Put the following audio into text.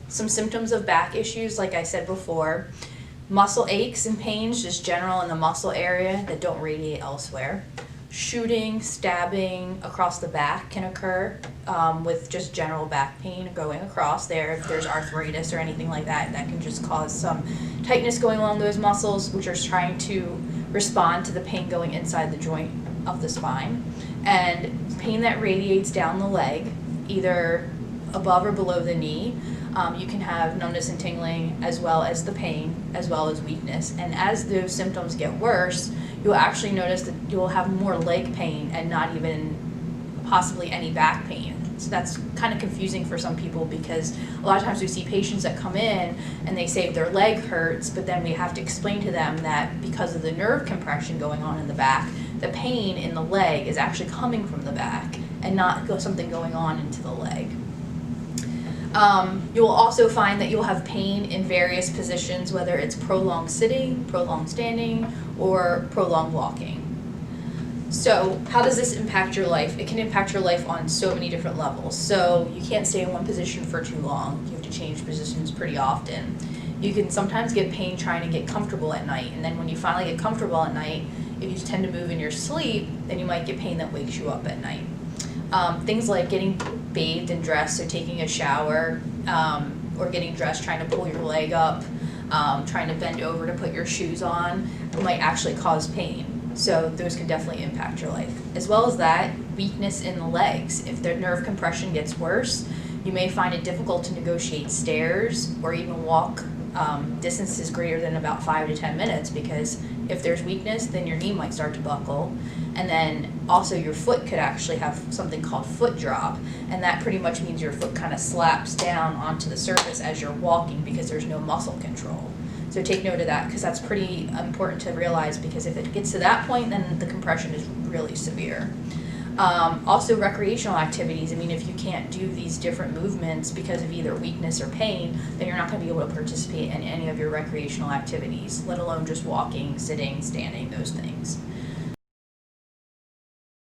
Some symptoms of back issues, like I said before, muscle aches and pains, just general in the muscle area that don't radiate elsewhere. Shooting, stabbing across the back can occur with just general back pain going across there. If there's arthritis or anything like that, that can just cause some tightness going along those muscles, which are trying to respond to the pain going inside the joint of the spine. And pain that radiates down the leg, either above or below the knee. You can have numbness and tingling, as well as the pain, as well as weakness. And as those symptoms get worse, you'll actually notice that you'll have more leg pain and not even possibly any back pain. So that's kind of confusing for some people, because a lot of times we see patients that come in and they say their leg hurts, but then we have to explain to them that because of the nerve compression going on in the back, the pain in the leg is actually coming from the back and not something going on into the leg. You'll also find that you'll have pain in various positions, whether it's prolonged sitting, prolonged standing, or prolonged walking. So how does this impact your life? It can impact your life on so many different levels. So you can't stay in one position for too long. You have to change positions pretty often. You can sometimes get pain trying to get comfortable at night, and then when you finally get comfortable at night, if you tend to move in your sleep, then you might get pain that wakes you up at night. Things like getting bathed and dressed, so taking a shower, or getting dressed, trying to pull your leg up, trying to bend over to put your shoes on, might actually cause pain. So those can definitely impact your life. As well as that, weakness in the legs. If the nerve compression gets worse, you may find it difficult to negotiate stairs or even walk distances greater than about 5 to 10 minutes, because if there's weakness, then your knee might start to buckle. And then also your foot could actually have something called foot drop, and that pretty much means your foot kind of slaps down onto the surface as you're walking because there's no muscle control. So take note of that, because that's pretty important to realize, because if it gets to that point, then the compression is really severe. Also recreational activities. I mean, if you can't do these different movements because of either weakness or pain, then you're not going to be able to participate in any of your recreational activities, let alone just walking, sitting, standing, those things.